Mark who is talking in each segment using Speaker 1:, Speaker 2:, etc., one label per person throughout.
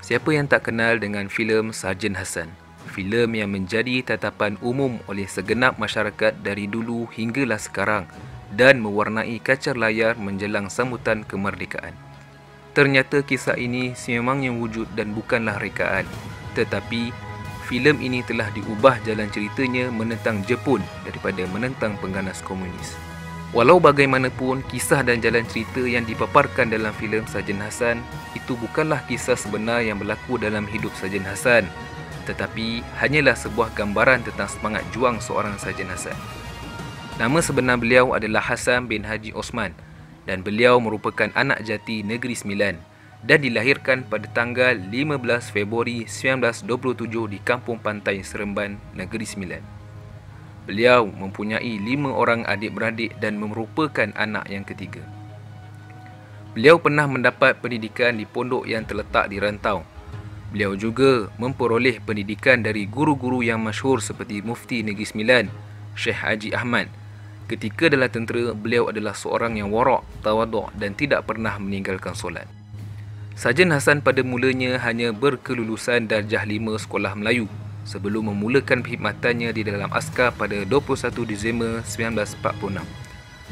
Speaker 1: Siapa yang tak kenal dengan filem Sarjan Hassan? Filem yang menjadi tatapan umum oleh segenap masyarakat dari dulu hinggalah sekarang dan mewarnai kaca layar menjelang sambutan kemerdekaan. Ternyata kisah ini sememangnya wujud dan bukanlah rekaan, tetapi filem ini telah diubah jalan ceritanya menentang Jepun daripada menentang pengganas komunis. Walau bagaimanapun, kisah dan jalan cerita yang dipaparkan dalam filem Sarjan Hassan itu bukanlah kisah sebenar yang berlaku dalam hidup Sarjan Hassan, tetapi hanyalah sebuah gambaran tentang semangat juang seorang Sarjan Hassan. Nama sebenar beliau adalah Hassan bin Haji Osman dan beliau merupakan anak jati Negeri Sembilan dan dilahirkan pada tanggal 15 Februari 1927 di Kampung Pantai Seremban, Negeri Sembilan. Beliau mempunyai 5 orang adik-beradik dan merupakan anak yang ketiga. Beliau pernah mendapat pendidikan di pondok yang terletak di rantau. Beliau juga memperoleh pendidikan dari guru-guru yang masyhur seperti Mufti Negeri Sembilan, Syekh Haji Ahmad. Ketika dalam tentera, beliau adalah seorang yang warak, tawaduk dan tidak pernah meninggalkan solat. Sarjan Hassan pada mulanya hanya berkelulusan darjah 5 Sekolah Melayu sebelum memulakan perkhidmatannya di dalam askar pada 21 Disember 1946.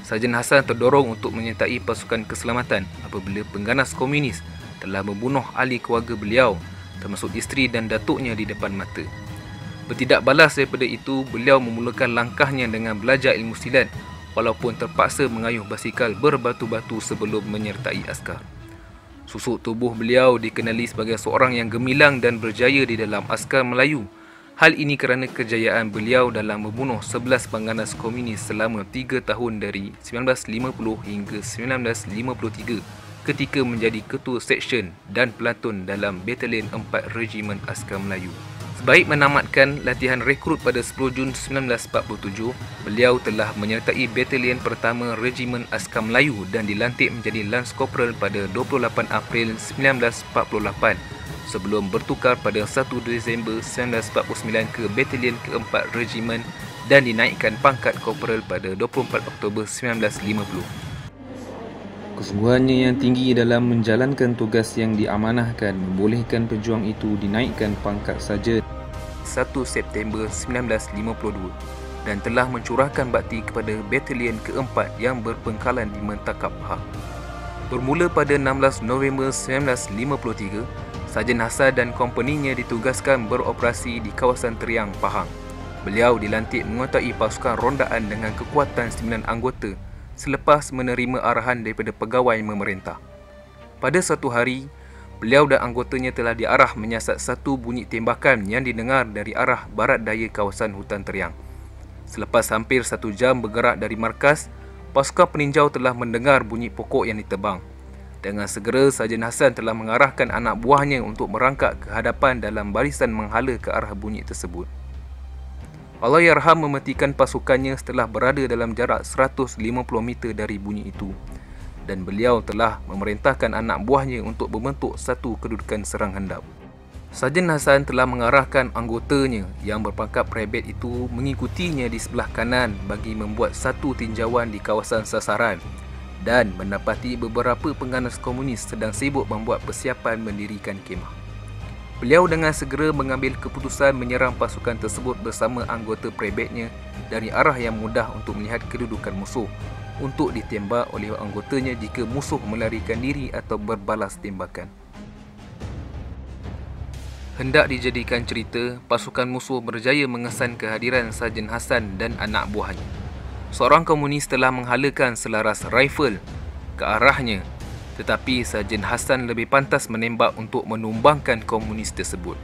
Speaker 1: Sarjan Hassan terdorong untuk menyertai pasukan keselamatan apabila pengganas komunis telah membunuh ahli keluarga beliau, termasuk isteri dan datuknya di depan mata. Bertindak balas daripada itu, beliau memulakan langkahnya dengan belajar ilmu silat walaupun terpaksa mengayuh basikal berbatu-batu sebelum menyertai askar. Susuk tubuh beliau dikenali sebagai seorang yang gemilang dan berjaya di dalam askar Melayu. Hal ini kerana kejayaan beliau dalam membunuh 11 pengganas komunis selama 3 tahun dari 1950 hingga 1953 ketika menjadi ketua seksyen dan pelantun dalam Batalion 4 Regimen Askar Melayu. Sebaik menamatkan latihan rekrut pada 10 Jun 1947, beliau telah menyertai Batalion pertama Regimen Askar Melayu dan dilantik menjadi Lance Corporal pada 28 April 1948 sebelum bertukar pada 1 Disember 1949 ke Batalion keempat Regimen dan dinaikkan pangkat Corporal pada 24 Oktober 1950. Kesungguhannya yang tinggi dalam menjalankan tugas yang diamanahkan membolehkan pejuang itu dinaikkan pangkat sarjan 1 September 1952 dan telah mencurahkan bakti kepada Batalion keempat yang berpengkalan di Mentakap Pahang. Bermula pada 16 November 1953, Sarjan Hassan dan kompaninya ditugaskan beroperasi di kawasan Teriang, Pahang. Beliau dilantik menguasai pasukan rondaan dengan kekuatan 9 anggota selepas menerima arahan daripada pegawai memerintah. Pada satu hari, beliau dan anggotanya telah diarah menyiasat satu bunyi tembakan yang didengar dari arah barat daya kawasan hutan Teriang. Selepas hampir 1 jam bergerak dari markas, pasukan peninjau telah mendengar bunyi pokok yang ditebang. Dengan segera, Sarjan Hassan telah mengarahkan anak buahnya untuk merangkak ke hadapan dalam barisan menghala ke arah bunyi tersebut. Allahyarham mematikan pasukannya setelah berada dalam jarak 150 meter dari bunyi itu dan beliau telah memerintahkan anak buahnya untuk membentuk satu kedudukan serang hendap. Sarjan Hassan telah mengarahkan anggotanya yang berpangkat private itu mengikutinya di sebelah kanan bagi membuat satu tinjauan di kawasan sasaran dan mendapati beberapa pengganas komunis sedang sibuk membuat persiapan mendirikan kemah. Beliau dengan segera mengambil keputusan menyerang pasukan tersebut bersama anggota private-nya dari arah yang mudah untuk melihat kedudukan musuh untuk ditembak oleh anggotanya jika musuh melarikan diri atau berbalas tembakan. Hendak dijadikan cerita, pasukan musuh berjaya mengesan kehadiran Sarjan Hassan dan anak buahnya. Seorang komunis telah menghalakan selaras rifle ke arahnya, tetapi Sarjan Hassan lebih pantas menembak untuk menumbangkan komunis tersebut.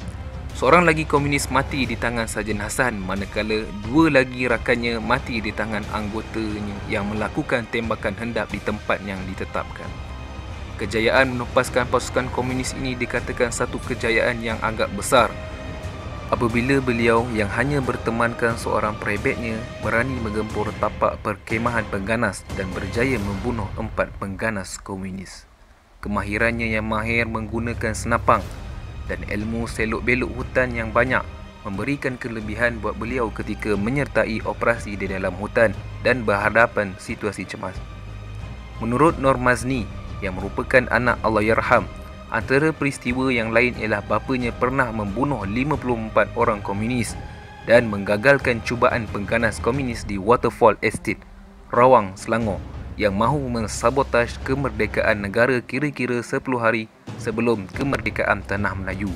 Speaker 1: Seorang lagi komunis mati di tangan Sarjan Hassan, manakala 2 lagi rakannya mati di tangan anggotanya yang melakukan tembakan hendap di tempat yang ditetapkan. Kejayaan menupaskan pasukan komunis ini dikatakan satu kejayaan yang agak besar apabila beliau yang hanya bertemankan seorang private-nya berani menggempur tapak perkemahan pengganas dan berjaya membunuh 4 pengganas komunis. Kemahirannya yang mahir menggunakan senapang dan ilmu selok-belok hutan yang banyak memberikan kelebihan buat beliau ketika menyertai operasi di dalam hutan dan berhadapan situasi cemas. Menurut Nur Mazni yang merupakan anak Allahyarham, Antara peristiwa yang lain ialah bapanya pernah membunuh 54 orang komunis dan menggagalkan cubaan pengganas komunis di Waterfall Estate, Rawang, Selangor yang mahu mensabotaj kemerdekaan negara kira-kira 10 hari sebelum kemerdekaan Tanah Melayu.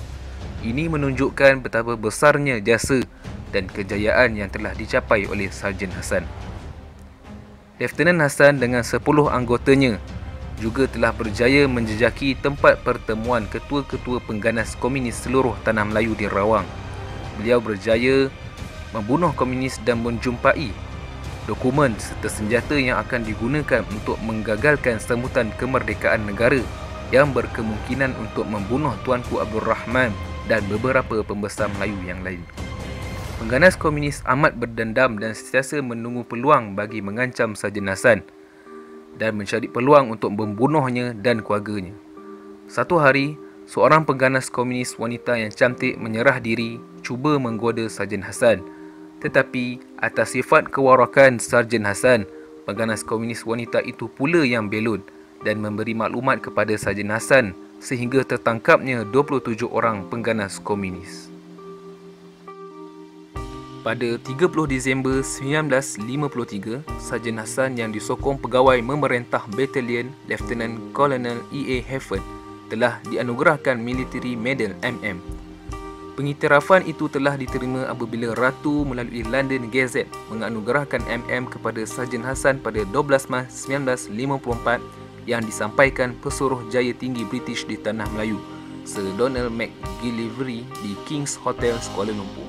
Speaker 1: Ini menunjukkan betapa besarnya jasa dan kejayaan yang telah dicapai oleh Sarjan Hassan. Lieutenant Hassan dengan 10 anggotanya juga telah berjaya menjejaki tempat pertemuan ketua-ketua pengganas komunis seluruh Tanah Melayu di Rawang. Beliau berjaya membunuh komunis dan menjumpai dokumen serta senjata yang akan digunakan untuk menggagalkan sambutan kemerdekaan negara yang berkemungkinan untuk membunuh Tuanku Abdul Rahman dan beberapa pembesar Melayu yang lain. Pengganas komunis amat berdendam dan sentiasa menunggu peluang bagi mengancam Sarjan Hassan dan mencari peluang untuk membunuhnya dan keluarganya. Satu hari, seorang pengganas komunis wanita yang cantik menyerah diri cuba menggoda Sarjan Hassan. Tetapi atas sifat kewarakan Sarjan Hassan, pengganas komunis wanita itu pula yang belon dan memberi maklumat kepada Sarjan Hassan sehingga tertangkapnya 27 orang pengganas komunis. Pada 30 Disember 1953, Sarjan Hassan yang disokong pegawai memerintah Batalion Lieutenant Colonel E.A. Heffen telah dianugerahkan Military Medal MM. Pengiktirafan itu telah diterima apabila Ratu melalui London Gazette menganugerahkan MM kepada Sarjan Hassan pada 12 Mac 1954 yang disampaikan Pesuruh Jaya Tinggi British di Tanah Melayu, Sir Donald McGillivray di King's Hotel, Kuala Lumpur.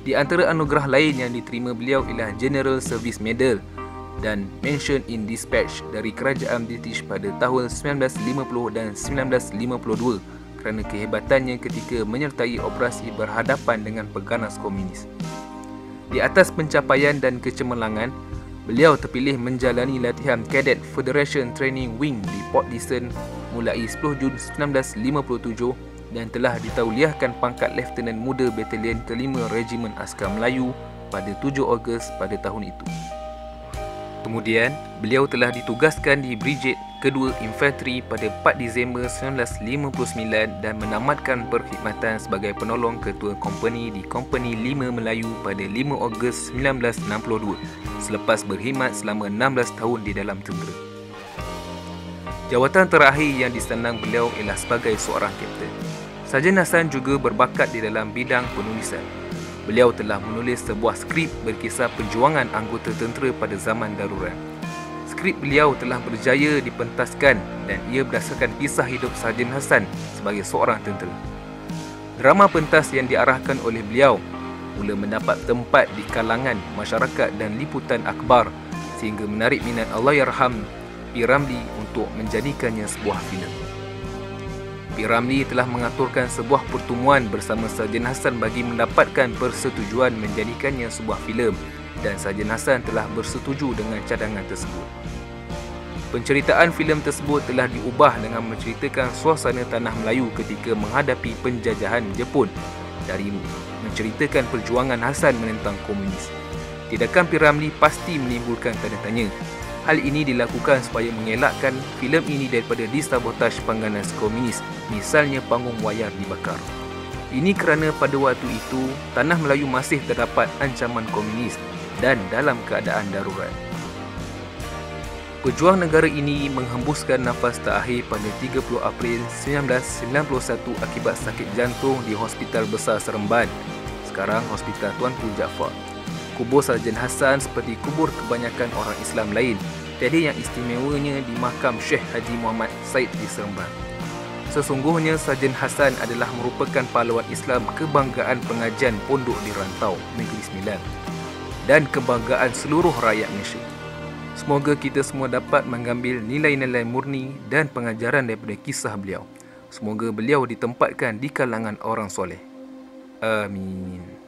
Speaker 1: Di antara anugerah lain yang diterima beliau ialah General Service Medal dan Mention in Dispatch dari Kerajaan British pada tahun 1950 dan 1952 kerana kehebatannya ketika menyertai operasi berhadapan dengan pengganas komunis. Di atas pencapaian dan kecemerlangan, beliau terpilih menjalani latihan Cadet Federation Training Wing di Port Dickson mulai 10 Jun 1957 dan telah ditauliahkan pangkat Lieutenant Muda Batalion ke-5 Regimen Askar Melayu pada 7 Ogos pada tahun itu. Kemudian, beliau telah ditugaskan di Brigade Kedua Infanteri pada 4 Disember 1959 dan menamatkan perkhidmatan sebagai penolong ketua kompani di Kompani 5 Melayu pada 5 Ogos 1962 selepas berkhidmat selama 16 tahun di dalam tentera. Jawatan terakhir yang disandang beliau ialah sebagai seorang kapten. Sarjan Hassan juga berbakat di dalam bidang penulisan. Beliau telah menulis sebuah skrip berkisah perjuangan anggota tentera pada zaman darurat. Skrip beliau telah berjaya dipentaskan dan ia berdasarkan kisah hidup Sarjan Hassan sebagai seorang tentera. Drama pentas yang diarahkan oleh beliau mula mendapat tempat di kalangan masyarakat dan liputan akhbar sehingga menarik minat Allahyarham P. Ramlee untuk menjadikannya sebuah filem. P. Ramlee telah mengaturkan sebuah pertemuan bersama Sarjan Hassan bagi mendapatkan persetujuan menjadikannya sebuah filem dan Sarjan Hassan telah bersetuju dengan cadangan tersebut. Penceritaan filem tersebut telah diubah dengan menceritakan suasana Tanah Melayu ketika menghadapi penjajahan Jepun dari menceritakan perjuangan Hassan menentang komunis. Tindakan P. Ramlee pasti menimbulkan tanda tanya. Hal ini dilakukan supaya mengelakkan filem ini daripada disabotaj pengganas komunis, misalnya panggung wayar dibakar. Ini kerana pada waktu itu, Tanah Melayu masih terdapat ancaman komunis dan dalam keadaan darurat. Pejuang negara ini menghembuskan nafas terakhir pada 30 April 1991 akibat sakit jantung di Hospital Besar Seremban, sekarang Hospital Tuanku Jaafar. Kubur Sarjan Hassan seperti kubur kebanyakan orang Islam lain, tiada yang istimewanya di makam Syekh Haji Muhammad Said di Seremban. Sesungguhnya Sarjan Hassan adalah merupakan pahlawan Islam kebanggaan pengajian pondok di rantau Negeri Sembilan dan kebanggaan seluruh rakyat Malaysia. Semoga kita semua dapat mengambil nilai-nilai murni dan pengajaran daripada kisah beliau. Semoga beliau ditempatkan di kalangan orang soleh. Amin.